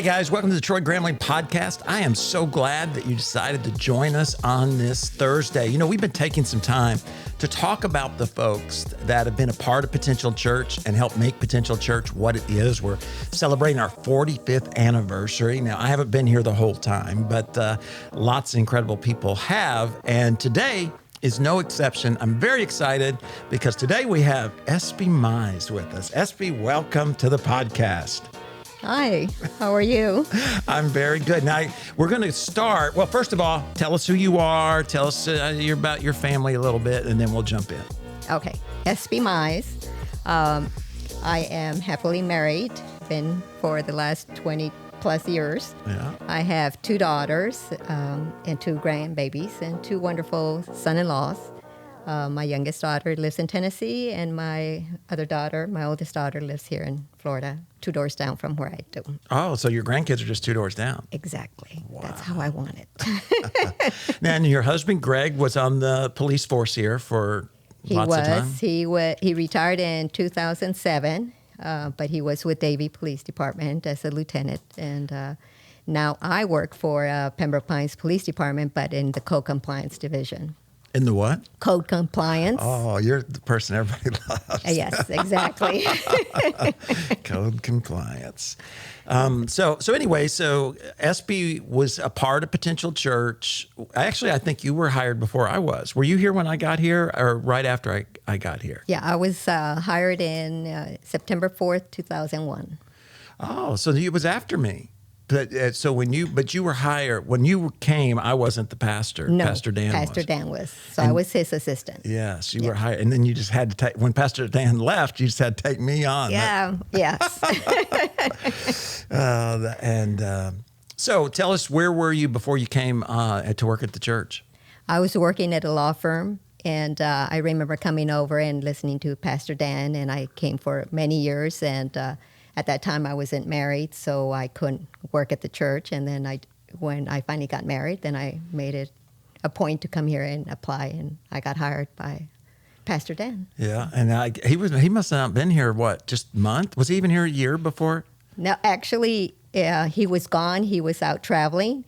Hey guys, welcome to the Troy Gramling podcast. I am so glad that you decided to join us on this Thursday. You know, we've been taking some time to talk about the folks that have been a part of Potential Church and helped make Potential Church what it is. We're celebrating our 45th anniversary. Now, I haven't been here the whole time, but lots of incredible people have. And today is no exception. I'm very excited because today we have Espy Mize with us. Espy, welcome to the podcast. Hi, how are you? I'm very good. Now, we're going to start. Well, first of all, tell us who you are. Tell us about your family a little bit, and then we'll jump in. Okay, Espy Mize. I am happily married, been for the last 20 plus years. Yeah. I have two daughters and two grandbabies and two wonderful son-in-laws. My youngest daughter lives in Tennessee, and my other daughter, my oldest daughter, lives here in Florida, 2 doors down from where I do. Oh, so your grandkids are just 2 doors down. Exactly. Wow. That's how I want it. And your husband, Greg, was on the police force here for lots of time? He retired in 2007, but he was with Davie Police Department as a lieutenant. And now I work for Pembroke Pines Police Department, but in the code compliance division. In the what? Code compliance. Oh, you're the person everybody loves. Yes, exactly. Code compliance. So anyway, Espy was a part of Potential Church. Actually, I think you were hired before I was. Were you here when I got here or right after I got here? Yeah, I was hired in September 4th, 2001. Oh, so it was after me. But so you were hired when you came. I wasn't the pastor. No, Pastor Dan was. So I was his assistant. Yes, you were hired, and then you just had to take. When Pastor Dan left, you just had to take me on. Yeah. Yes. So tell us, where were you before you came to work at the church? I was working at a law firm, and I remember coming over and listening to Pastor Dan, and I came for many years, and at that time I wasn't married, so I couldn't work at the church, and then when I finally got married, then I made it a point to come here and apply, and I got hired by Pastor Dan. Yeah, and he must have not been here, just a month? Was he even here a year before? No, actually, he was gone. He was out traveling,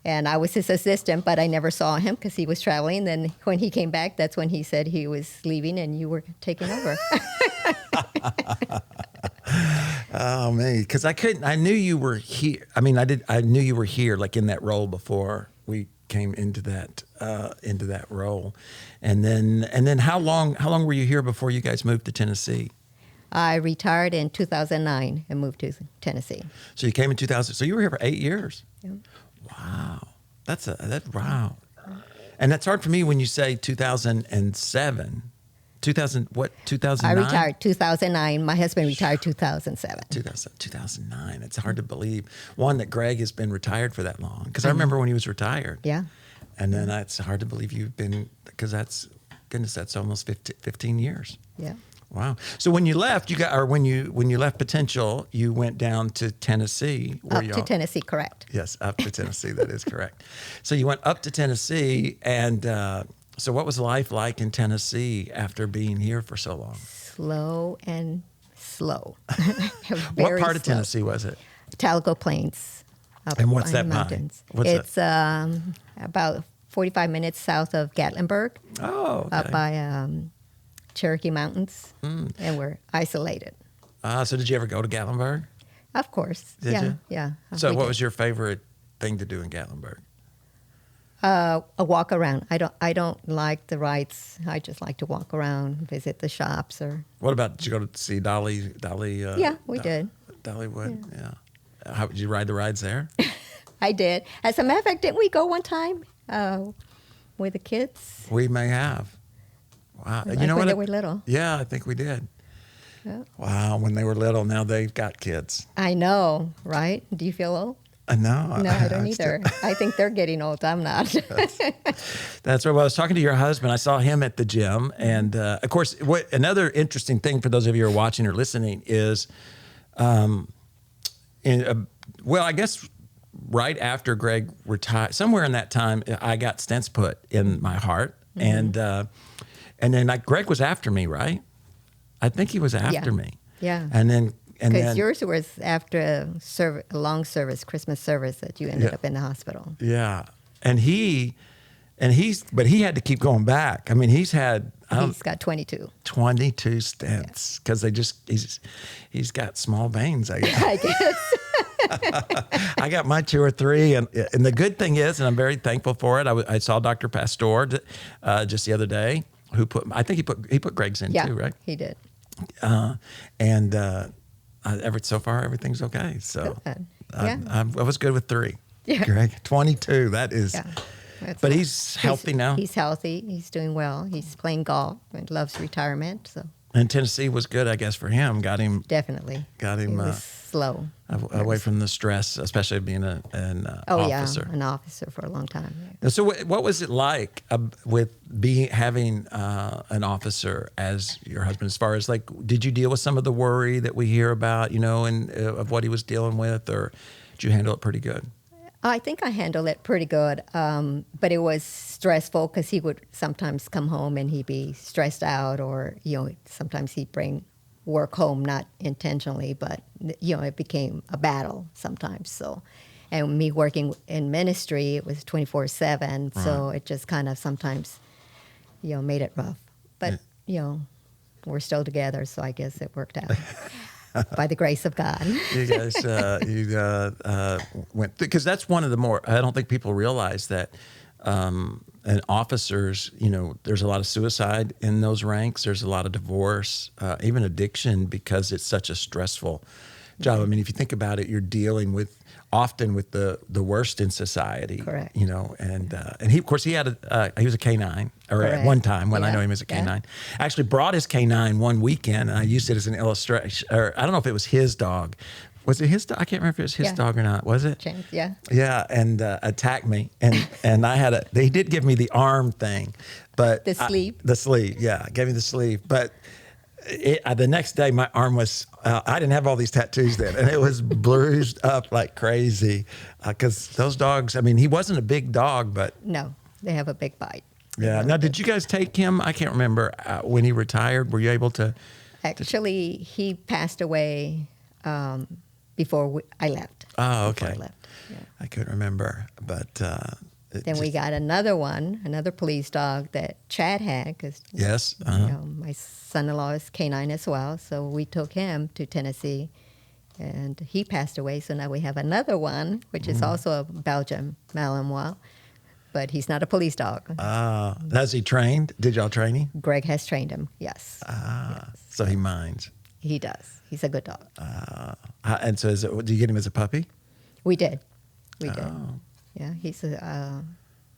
and I was his assistant, but I never saw him because he was traveling. Then when he came back, that's when he said he was leaving and you were taking over. Oh man, because I knew you were here. I mean, I knew you were here, like in that role before we came into that role, and then how long were you here before you guys moved to Tennessee? I retired in 2009 and moved to Tennessee. So you came in 2000. So you were here for 8 years. Yeah. Wow, wow, and that's hard for me when you say 2007. 2009? I retired 2009. My husband retired 2007. 2009. It's hard to believe, one, that Greg has been retired for that long. Because I remember when he was retired. Yeah. And then it's hard to believe you've been, because that's almost 15 years. Yeah. Wow. So when you left, when you left Potential, you went down to Tennessee. Up to Tennessee, correct. Yes, up to Tennessee. That is correct. So you went up to Tennessee, and so what was life like in Tennessee after being here for so long? Slow and slow. What part of Tennessee was it? Talago Plains. And what's that mountains? by? It's about 45 minutes south of Gatlinburg. Oh, okay. Up by Cherokee Mountains, and we're isolated. So did you ever go to Gatlinburg? Of course. Did you? Yeah. So what was your favorite thing to do in Gatlinburg? A walk around. I don't like the rides. I just like to walk around, visit the shops, or. What about, did you go to see Dolly? Yeah, we did. Dollywood, yeah. How did you ride the rides there? I did. As a matter of fact, didn't we go one time with the kids? We may have. Wow. Like when they were little. Yeah, I think we did. Yeah. Wow, when they were little, now they've got kids. I know, right? Do you feel old? No. No, I don't either. I think they're getting old. I'm not. That's right. Well, I was talking to your husband. I saw him at the gym. And, of course, another interesting thing for those of you who are watching or listening is, I guess right after Greg retired, somewhere in that time, I got stents put in my heart. Mm-hmm. And then Greg was after me, right? I think he was after me. Yeah. And then And Because then yours was after a long service, Christmas service, that you ended up in the hospital. yeah, but he had to keep going back. I mean, he's got 22. 22 stents because he's got small veins, I guess. I guess. I got my 2 or 3, and the good thing is, and I'm very thankful for it. I saw Dr. Pastor just the other day, who I think he put Greg's in too, right? He did. So far everything's okay. So Good. I was good with 3. Yeah. Greg, 22. That is. Yeah. But he's healthy now. He's healthy. He's doing well. He's playing golf and loves retirement. So. And Tennessee was good, I guess, for him. Definitely. Got him It was slow. away from the stress, especially being an officer. Yeah, an officer for a long time. Yeah. So what was it like with having an officer as your husband? As far as did you deal with some of the worry that we hear about, and of what he was dealing with, or did you handle it pretty good? I think I handled it pretty good, but it was stressful because he would sometimes come home and he'd be stressed out, or sometimes he'd bring work home, not intentionally, but it became a battle sometimes. So, and me working in ministry, it was 24/7, so it just kind of sometimes, made it rough. But we're still together, so I guess it worked out. By the grace of God. You guys went, because that's one of the more, I don't think people realize that, and officers, there's a lot of suicide in those ranks. There's a lot of divorce, even addiction, because it's such a stressful job. I mean, if you think about it, you're dealing often with the worst in society. Correct. And he, of course, he was a K-9, or Correct. at one time when I know him as a K-9. Yeah. I actually brought his K-9 one weekend, and I used it as an illustration, or I don't know if it was his dog. Was it his dog? I can't remember if it was his dog or not. Was it? James, yeah. Yeah, and attacked me, and he did give me the arm thing, but The sleeve. The sleeve, yeah, gave me the sleeve, but the next day my arm was, I didn't have all these tattoos then, and it was bruised up like crazy, because those dogs, I mean, he wasn't a big dog, but. No, they have a big bite. Yeah. Now, did you guys take him? I can't remember when he retired. Were you able to? Actually, he passed away before I left. Oh, okay. Before I left. Yeah. I couldn't remember, but. Then we got another police dog that Chad had, because yes, my son-in-law is K-9 as well, so we took him to Tennessee, and he passed away. So now we have another one, which is also a Belgian Malinois, but he's not a police dog. Has he trained? Did y'all train him? Greg has trained him, yes. Yes. So he minds. He does. He's a good dog. And so do you get him as a puppy? We did. Oh. Yeah, he's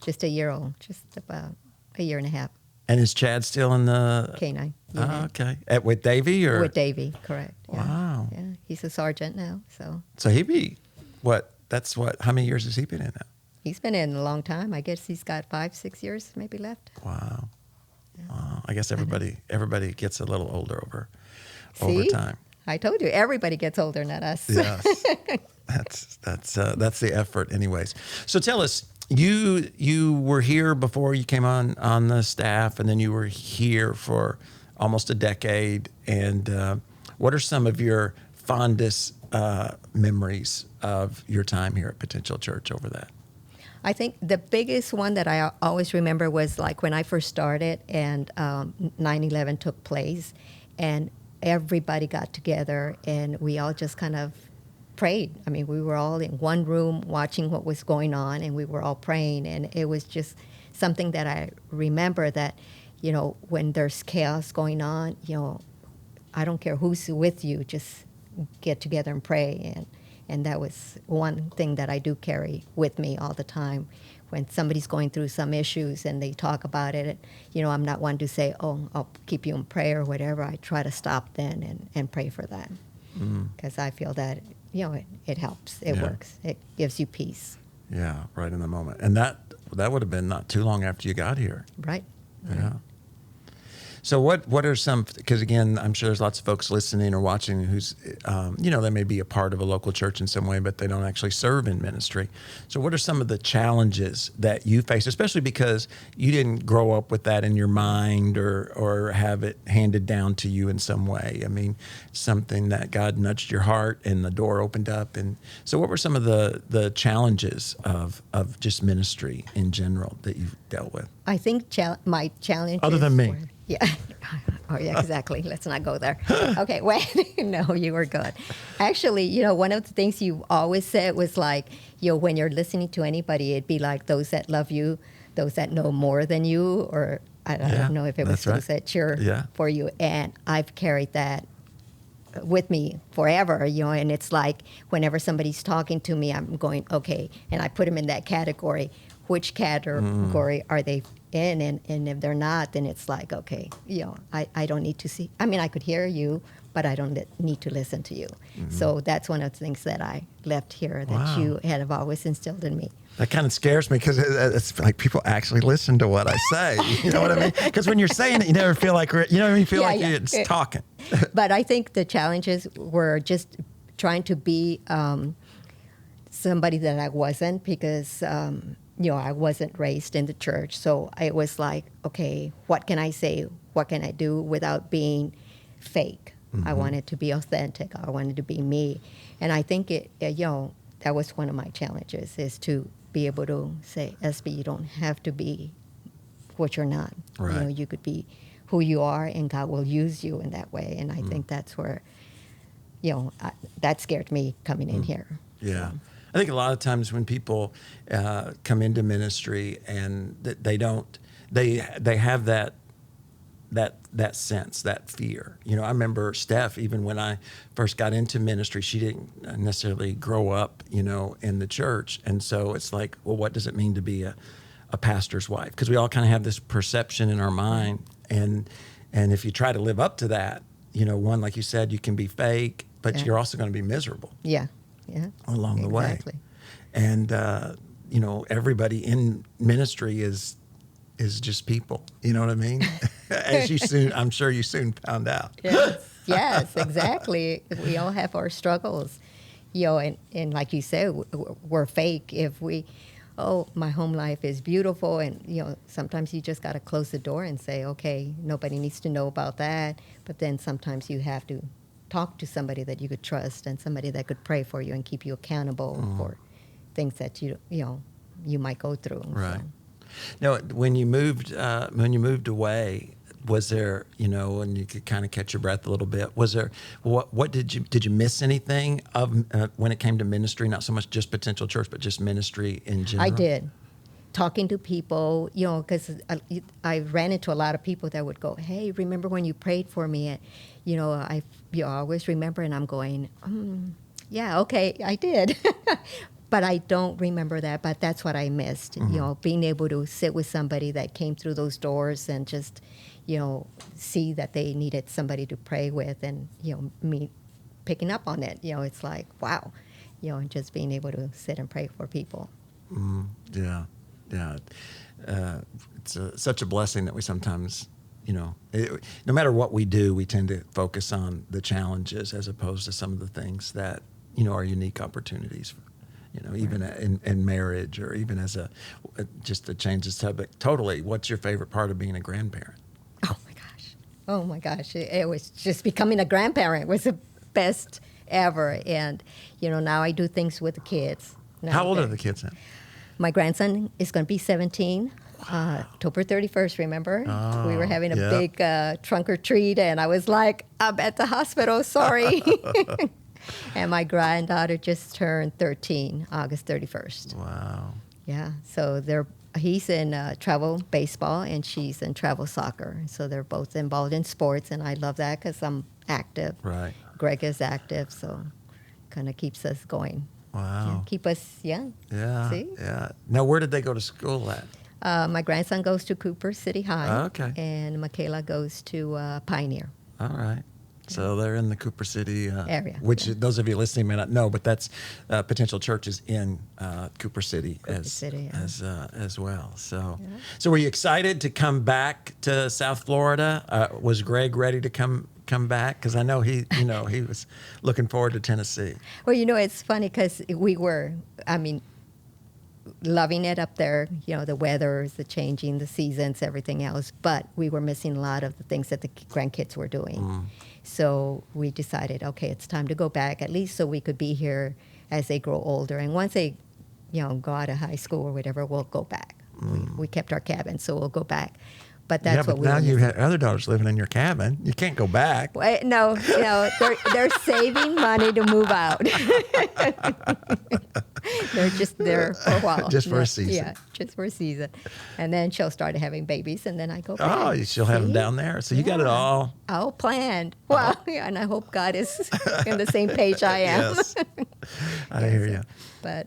just a year old, just about a year and a half. And is Chad still in the K-9. Oh, okay. With Davey, or? With Davey, correct. Yeah. Wow. Yeah, he's a sergeant now, so. So he'd be, how many years has he been in now? He's been in a long time. I guess he's got 5-6 years maybe left. Wow. Yeah. Wow. I guess everybody gets a little older over time. I told you, everybody gets older, not us. Yes. That's the effort anyways. So tell us, you were here before you came on the staff, and then you were here for almost a decade. And what are some of your fondest memories of your time here at Potential Church over that? I think the biggest one that I always remember was like when I first started and 9/11 took place, and everybody got together and we all just kind of prayed. I mean, we were all in one room watching what was going on, and we were all praying, and it was just something that I remember that, when there's chaos going on, I don't care who's with you, just get together and pray. And that was one thing that I do carry with me all the time. When somebody's going through some issues and they talk about it, I'm not one to say, oh, I'll keep you in prayer or whatever. I try to stop then and pray for them, because I feel that, it helps. It works. It gives you peace. Yeah, right in the moment. And that would have been not too long after you got here. Right. Yeah. So what are some, because again, I'm sure there's lots of folks listening or watching who's, they may be a part of a local church in some way, but they don't actually serve in ministry. So what are some of the challenges that you face, especially because you didn't grow up with that in your mind or have it handed down to you in some way? I mean, something that God nudged your heart and the door opened up. And so what were some of the challenges of just ministry in general that you've dealt with? I think my challenges Other than me. Yeah. Oh, yeah, exactly. Let's not go there. Okay, wait. No, you were good. Actually, one of the things you always said was like, when you're listening to anybody, it'd be like those that love you, those that know more than you, or I don't know if it was those that cheer for you. And I've carried that with me forever, and it's like whenever somebody's talking to me, I'm going, okay, and I put them in that category. Which category are they in? And if they're not, then it's like, okay, I don't need to see. I mean, I could hear you, but I don't need to listen to you. Mm-hmm. So that's one of the things that I left here that you have always instilled in me. That kind of scares me because it's like people actually listen to what I say. You know what I mean? Because when you're saying it, you never feel like, you feel like you're just talking. But I think the challenges were just trying to be somebody that I wasn't because, I wasn't raised in the church. So it was like, okay, what can I say? What can I do without being fake? Mm-hmm. I wanted to be authentic. I wanted to be me. And I think that was one of my challenges is to be able to say, Espy, you don't have to be what you're not. Right. You could be who you are and God will use you in that way. And I think that's where, that scared me coming in here. Yeah. So. I think a lot of times when people come into ministry and they have that sense, that fear. I remember Steph, even when I first got into ministry, she didn't necessarily grow up, in the church. And so it's like, well, what does it mean to be a pastor's wife? Because we all kind of have this perception in our mind. And if you try to live up to that, one, like you said, you can be fake, but you're also going to be miserable. Yeah. Along the way. And, everybody in ministry is just people. You know what I mean? I'm sure you soon found out. Yes, exactly. We all have our struggles, and like you said, we're fake if my home life is beautiful. And, sometimes you just got to close the door and say, okay, nobody needs to know about that. But then sometimes you have to talk to somebody that you could trust and somebody that could pray for you and keep you accountable for things that you might go through. Right. So. Now, when you moved away, was there, and you could kind of catch your breath a little bit, was there, what did you miss anything of when it came to ministry? Not so much just Potential Church, but just ministry in general? I did. Talking to people, because I ran into a lot of people that would go, hey, remember when you prayed for me? And, I always remember, and I'm going, yeah, okay, I did. But I don't remember that, but that's what I missed, being able to sit with somebody that came through those doors and just, see that they needed somebody to pray with and, me picking up on it. It's like, wow, and just being able to sit and pray for people. Yeah. It's such a blessing that we sometimes, no matter what we do, we tend to focus on the challenges as opposed to some of the things that, are unique opportunities, even in marriage or even as just to change the subject totally. What's your favorite part of being a grandparent? Oh my gosh. It was just becoming a grandparent was the best ever. And, now I do things with the kids. How old are the kids now? My grandson is going to be 17, October 31st, remember? Oh, we were having a big trunk or treat, and I was like, I'm at the hospital, sorry. And my granddaughter just turned 13, August 31st. Wow. Yeah, so he's in travel baseball, and she's in travel soccer. So they're both involved in sports, and I love that because I'm active. Right. Greg is active, so kind of keeps us going. Wow. Keep us young. Yeah. See? Yeah. Now, where did they go to school at? My grandson goes to Cooper City High. Okay. And Michaela goes to Pioneer. All right. So they're in the Cooper City area, which those of you listening may not know, but that's potential churches in Cooper City as well. So, so were you excited to come back to South Florida? Was Greg ready to come back? Because I know he was looking forward to Tennessee. Well, it's funny because we were, loving it up there, the weather, the changing, the seasons, everything else. But we were missing a lot of the things that the grandkids were doing. So we decided, okay, it's time to go back, at least so we could be here as they grow older. And once they, go out of high school or whatever, we'll go back. We kept our cabin, so we'll go back. But that's what we now were you missing. have other daughters living in your cabin. You can't go back. Well, no, they're saving money to move out. They're just there for a while. Just for a season. Yeah, just for a season. And then she'll start having babies, and then I go back. Oh, she'll have them down there. So you got it all planned. Well, and I hope God is on the same page I am. Yes. I hear you. But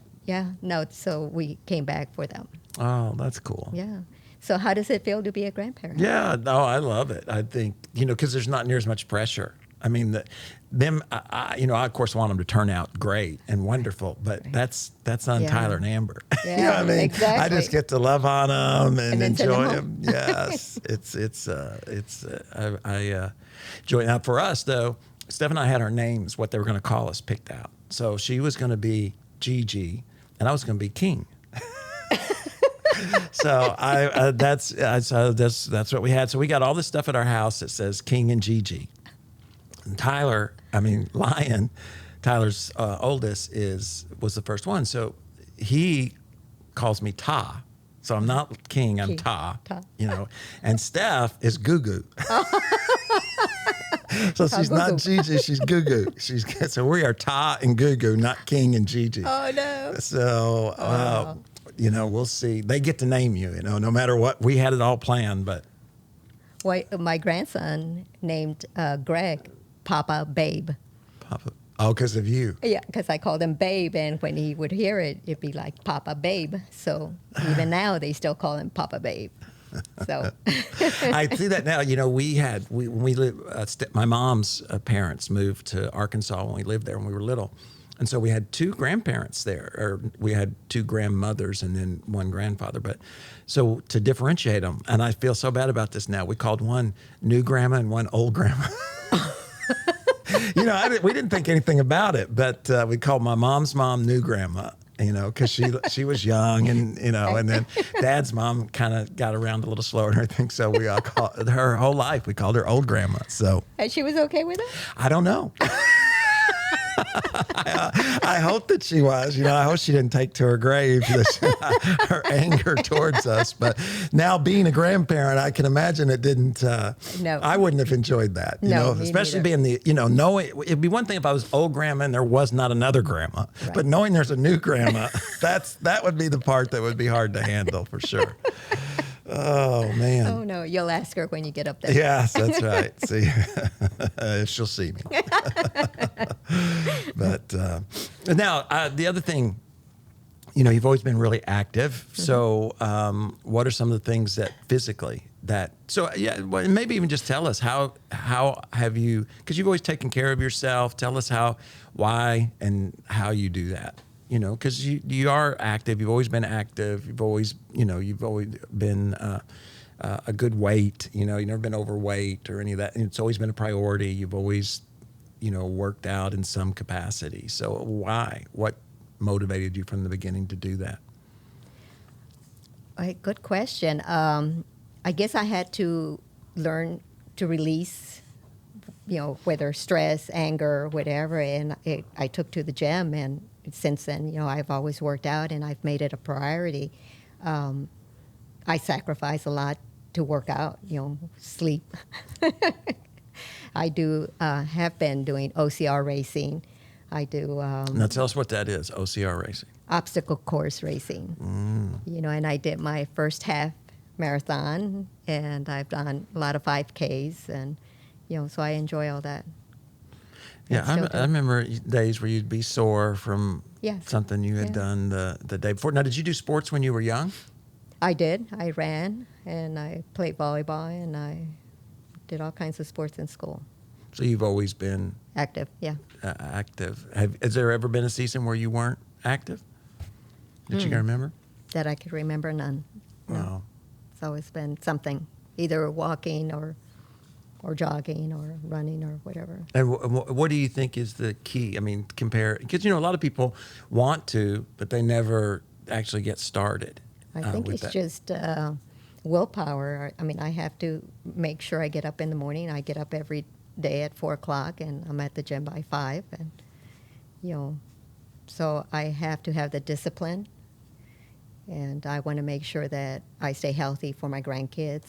so we came back for them. Oh, that's cool. Yeah. So how does it feel to be a grandparent? Yeah, no, I love it. I think, because there's not near as much pressure. I mean, I of course want them to turn out great and wonderful, but that's on Tyler and Amber. Yeah, you know what I mean? exactly. I just get to love on them and enjoy them. Yes, I enjoy it. Now for us though, Steph and I had our names, what they were going to call us, picked out. So she was going to be Gigi, and I was going to be King. So that's what we had. So we got all this stuff at our house that says King and Gigi. And Lion, Tyler's oldest, was the first one. So he calls me Ta. So I'm not King, I'm Ta. And Steph is Goo Goo. So she's not Gigi, she's Goo Goo. So we are Ta and Goo Goo, not King and Gigi. Oh, no. So, we'll see. They get to name you, no matter what. We had it all planned, but. Well, my grandson named Greg Papa Babe. Papa. Oh, because of you. Yeah, because I called him Babe, and when he would hear it, it'd be like Papa Babe. So even now, they still call him Papa Babe. So I see that now. When we lived, my mom's parents moved to Arkansas when we lived there when we were little. And so we had two grandparents there, or we had two grandmothers and then one grandfather. But so to differentiate them, and I feel so bad about this now, we called one new grandma and one old grandma. We didn't think anything about it, but we called my mom's mom new grandma, because she was young and then Dad's mom kind of got around a little slower and everything. So we all called her whole life, we called her old grandma. So. And she was okay with it? I don't know. I hope that she was. I hope she didn't take to her grave her anger towards us. But now being a grandparent, I can imagine it didn't. No, I wouldn't have enjoyed that. Especially being knowing it'd be one thing if I was old grandma and there was not another grandma, right. But knowing there's a new grandma, that would be the part that would be hard to handle for sure. Oh, man. Oh, no. You'll ask her when you get up there. Yes, that's right. See, if she'll see me. But now, the other thing, you've always been really active. Mm-hmm. So what are some of the things that physically maybe even just tell us how have you, because you've always taken care of yourself. Tell us why and how you do that. Because you are active. You've always been active. You've always been a good weight. You've never been overweight or any of that. And it's always been a priority. You've always, worked out in some capacity. So why? What motivated you from the beginning to do that? Good question. I guess I had to learn to release, whether stress, anger, whatever. And I took to the gym, and since then, I've always worked out, and I've made it a priority. I sacrifice a lot to work out, sleep. I have been doing OCR racing. I do. Now tell us what that is, OCR racing. Obstacle course racing. And I did my first half marathon, and I've done a lot of 5Ks, and, so I enjoy all that. Yeah, I remember days where you'd be sore from something you had done the day before. Now, did you do sports when you were young? I did. I ran, and I played volleyball, and I did all kinds of sports in school. So you've always been Active, yeah. active. Has there ever been a season where you weren't active that you can remember? That I could remember, none. No. Wow. It's always been something, either walking or jogging or running or whatever. And what do you think is the key? I mean, because, a lot of people want to, but they never actually get started. I think it's just willpower. I mean, I have to make sure I get up in the morning. I get up every day at 4 o'clock, and I'm at the gym by 5. And, so I have to have the discipline. And I want to make sure that I stay healthy for my grandkids.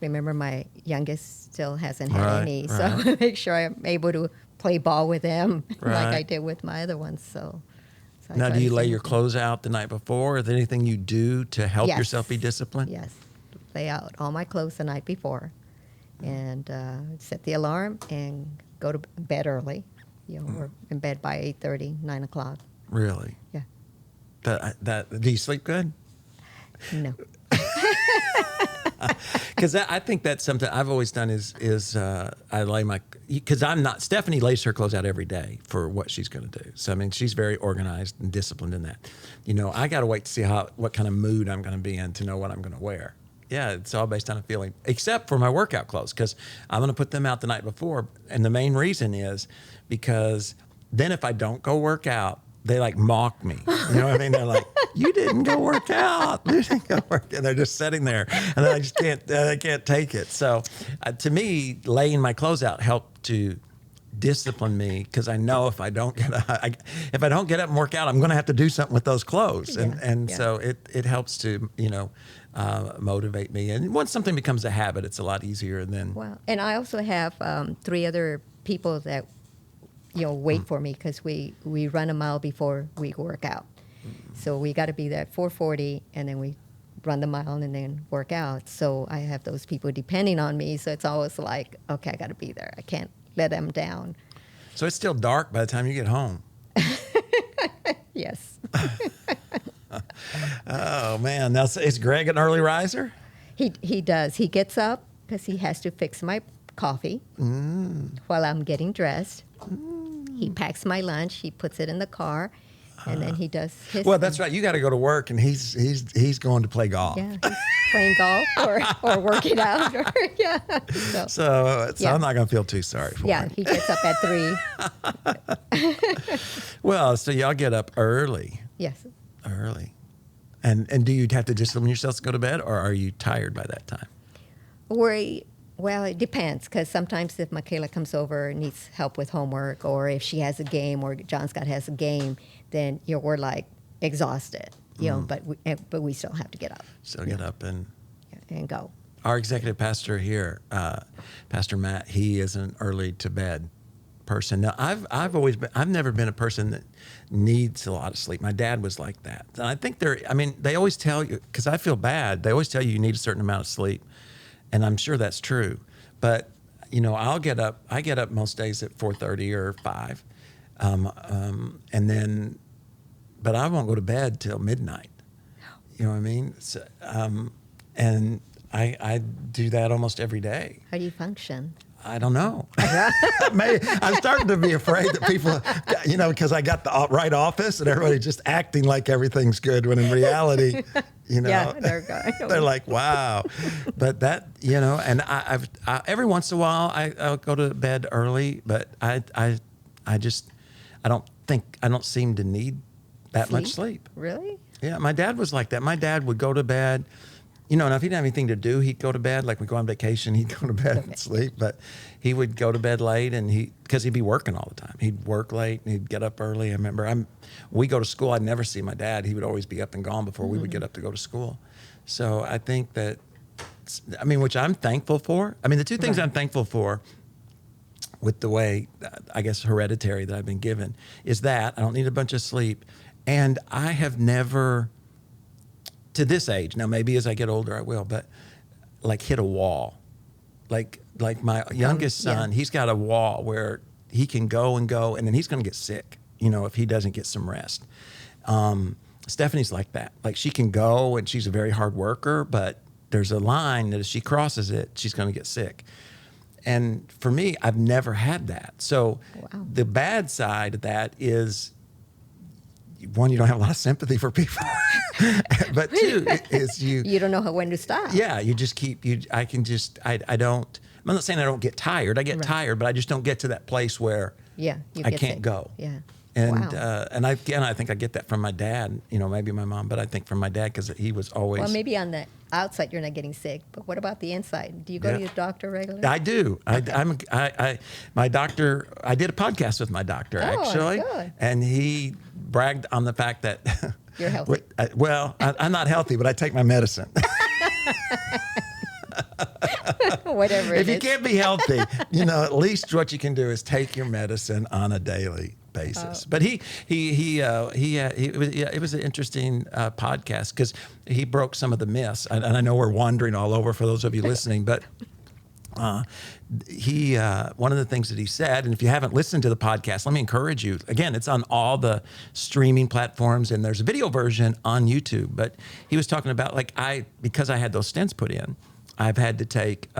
Remember, my youngest still hasn't had any, so I want to make sure I'm able to play ball with them like I did with my other ones. So now, do you lay your clothes out the night before? Is there anything you do to help yourself be disciplined? Yes. Lay out all my clothes the night before and set the alarm and go to bed early. We're in bed by 8:30, 9 o'clock. Really? Yeah. Do you sleep good? No. Because I think that's something I've always done is I lay because I'm not, Stephanie lays her clothes out every day for what she's going to do. So, I mean, she's very organized and disciplined in that. I got to wait to see what kind of mood I'm going to be in to know what I'm going to wear. Yeah, it's all based on a feeling, except for my workout clothes, because I'm going to put them out the night before. And the main reason is because then if I don't go work out, they mock me. You know what I mean? They're like, you didn't go work out. You didn't go work. And they're just sitting there, and I just can't take it. So to me, laying my clothes out helped to discipline me, because I know if I don't get up and work out, I'm going to have to do something with those clothes. So it helps to, motivate me. And once something becomes a habit, it's a lot easier. Wow. And I also have 3 other people that wait for me, because we run a mile before we work out. So we got to be there at 4:40, and then we run the mile and then work out. So I have those people depending on me. So it's always like, okay, I got to be there. I can't let them down. So it's still dark by the time you get home. Yes. Oh, man. Now, is Greg an early riser? He does. He gets up because he has to fix my coffee while I'm getting dressed. He packs my lunch. He puts it in the car, and then he does his. Well, that's right. You got to go to work, and he's going to play golf. Yeah, he's playing golf or working out. So I'm not going to feel too sorry for him. Yeah, he gets up at 3. Well, so y'all get up early. Yes. Early. And do you have to discipline yourself to go to bed, or are you tired by that time? Well, it depends, because sometimes if Michaela comes over and needs help with homework, or if she has a game, or John Scott has a game, then we're exhausted, but we still have to get up. Still get up and go. Our executive pastor here, Pastor Matt, he is an early to bed person. Now, I've never been a person that needs a lot of sleep. My dad was like that. And I think they always tell you, because I feel bad, they always tell you need a certain amount of sleep. And I'm sure that's true. But, I get up most days at 4:30 or 5. But I won't go to bed till midnight. You know what I mean? So, and I do that almost every day. How do you function? I don't know. I'm starting to be afraid that people, because I got the right office and everybody's just acting like everything's good, when in reality, Yeah, they're going. They're like, wow. But that, and I've every once in a while I'll go to bed early, but I don't seem to need that much sleep. Really? Yeah, my dad was like that. My dad would go to bed. Now if he didn't have anything to do, he'd go to bed. Like we go on vacation, he'd go to bed and sleep. But he would go to bed late, and because he'd be working all the time. He'd work late and he'd get up early. I remember we go to school. I'd never see my dad. He would always be up and gone before we would get up to go to school. So I think that, which I'm thankful for. The 2 things I'm thankful for with the way, I guess, hereditary that I've been given is that I don't need a bunch of sleep, and I have never, to this age, now maybe as I get older I will, but hit a wall. Like my youngest son, he's got a wall where he can go, and then he's going to get sick, if he doesn't get some rest. Stephanie's like that. She can go, and she's a very hard worker, but there's a line that if she crosses it, she's going to get sick. And for me, I've never had that. So Wow. the bad side of that is, one, you don't have a lot of sympathy for people, but two, is You don't know when to stop. yeah, you just keep, I don't, I'm not saying I don't get tired. I get tired, but I just don't get to that place where Yeah. You I get can't sick. go. Yeah. And, Wow. and I think I get that from my dad, maybe my mom, but I think from my dad, because he was always. Well, maybe on the outside you're not getting sick, but what about the inside? Do you go to Yeah. your doctor regularly? I do. My doctor, I did a podcast with my doctor, actually. Good. And he bragged on the fact that. You're healthy. I'm not healthy, but I take my medicine. Whatever If it you is. can't be healthy, at least what you can do is take your medicine on a daily basis. But it was an interesting podcast because he broke some of the myths. And I know we're wandering all over for those of you listening, but one of the things that he said, and if you haven't listened to the podcast, let me encourage you. Again, it's on all the streaming platforms, and there's a video version on YouTube. But he was talking about because I had those stents put in, I've had to take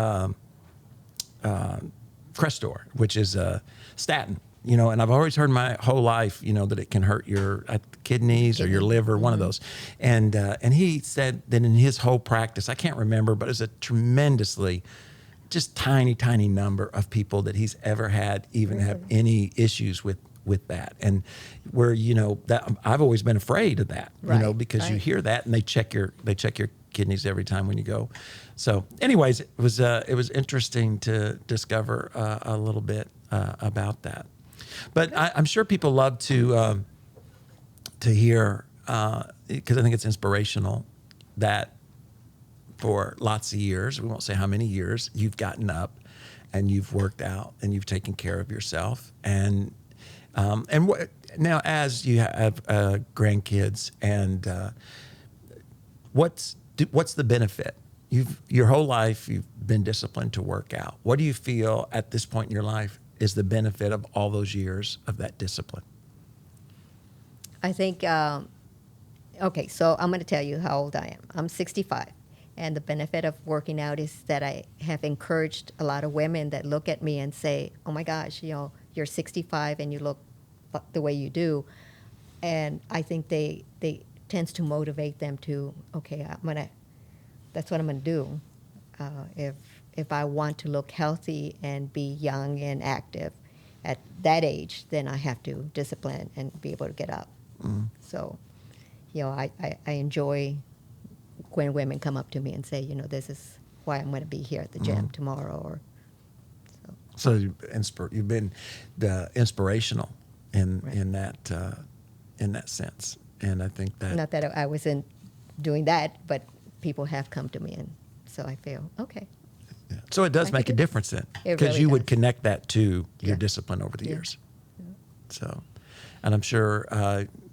Crestor, which is a statin. And I've always heard my whole life, that it can hurt your kidneys or your liver, one of those. And he said that in his whole practice, I can't remember, but it's a tremendously just tiny number of people that he's ever had even have any issues with that. And where, that I've always been afraid of that, because you hear that and they check your kidneys every time when you go. So anyways, it was interesting to discover a little bit about that. But I'm sure people love to hear, because I think it's inspirational that for lots of years, we won't say how many years, you've gotten up and you've worked out and you've taken care of yourself. And now as you have grandkids, and what's the benefit? Your whole life you've been disciplined to work out. What do you feel at this point in your life is the benefit of all those years of that discipline? I think, okay, so I'm going to tell you how old I am. I'm 65. And the benefit of working out is that I have encouraged a lot of women that look at me and say, oh my gosh, you're 65 and you look the way you do. And I think they tends to motivate them to, okay, that's what I'm going to do. If I want to look healthy and be young and active at that age, then I have to discipline and be able to get up. So, I enjoy when women come up to me and say, this is why I'm going to be here at the gym tomorrow. So you've been inspirational in that sense, and I think that Not that I wasn't doing that, but people have come to me, and so I feel okay. Yeah. So it does make a difference then, It because really you would does. connect that to your Yeah. discipline over the Yeah. years. So, and I'm sure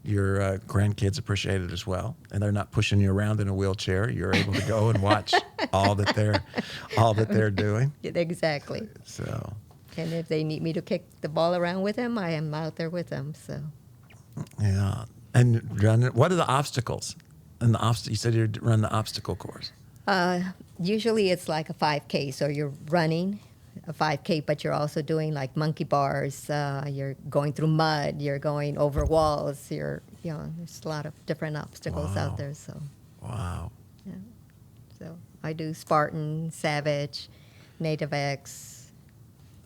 your grandkids appreciate it as well, and they're not pushing you around in a wheelchair. You're able to go and watch all that they're doing. Yeah, exactly. So, And if they need me to kick the ball around with them, I am out there with them. So yeah. And what are the obstacles? And you said you run the obstacle course. usually it's like a 5K. So you're running a 5K, but you're also doing like monkey bars. You're going through mud. You're going over walls. There's a lot of different obstacles Wow. out there. So Wow. yeah. So I do Spartan, Savage, Native X.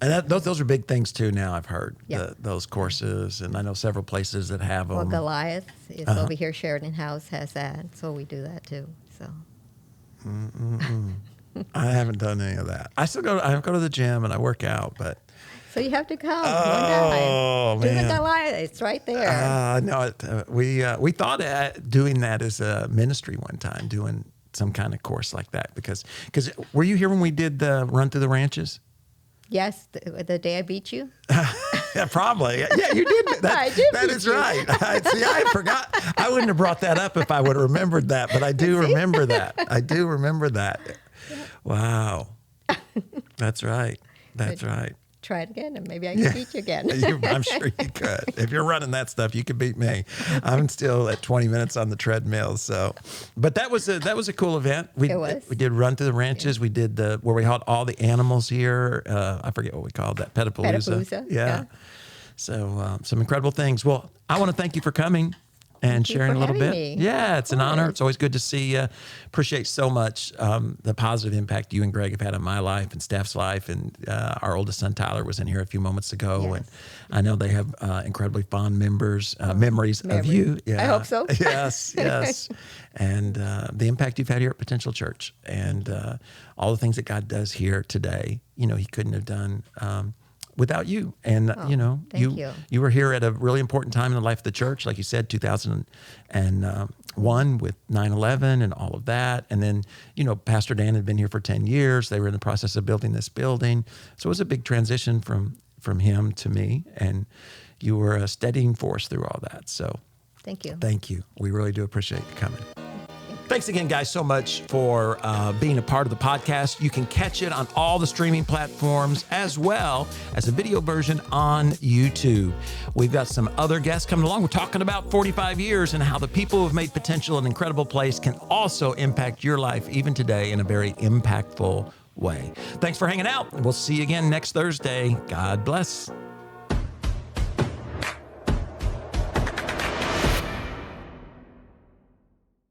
And those are big things too. Now I've heard Yeah. those courses, and I know several places that have them. Well, Goliath is Uh-huh. over here. Sheridan House has that, so we do that too. So I haven't done any of that. I go to the gym and I work out, but you have to come one Oh, time. Do man. the Goliath. It's right there. no, we thought of doing that as a ministry one time, doing some kind of course like that, because were you here when we did the run through the ranches? Yes, the day I beat you. Yeah, probably. Yeah, you did. I did That beat is you. right. See, I forgot. I wouldn't have brought that up if I would have remembered that, but I do remember that. I do remember that. Wow. That's right. That's right. try it again, and maybe I can beat you again. I'm sure you could. If you're running that stuff, you could beat me. I'm still at 20 minutes on the treadmill. So, but that was a cool event. It was. We did run through the ranches. Yeah. We did where we had all the animals here. I forget what we called that. Petapalooza. Yeah. So some incredible things. Well, I want to thank you for coming and sharing a little bit. Me. Yeah, it's an honor. It's always good to see you. Appreciate so much the positive impact you and Greg have had on my life and Steph's life. And our oldest son, Tyler, was in here a few moments ago. Yes. And I know they have incredibly fond memories of you. Yeah. I hope so. Yes. And the impact you've had here at Potential Church and all the things that God does here today, he couldn't have done without you. And, you were here at a really important time in the life of the church, like you said, 2001 with 9/11 and all of that. And then, Pastor Dan had been here for 10 years. They were in the process of building this building. So it was a big transition from him to me. And you were a steadying force through all that. So thank you. Thank you. We really do appreciate you coming. Thanks again, guys, so much for being a part of the podcast. You can catch it on all the streaming platforms as well as a video version on YouTube. We've got some other guests coming along. We're talking about 45 years and how the people who have made Potential an incredible place can also impact your life even today in a very impactful way. Thanks for hanging out. We'll see you again next Thursday. God bless.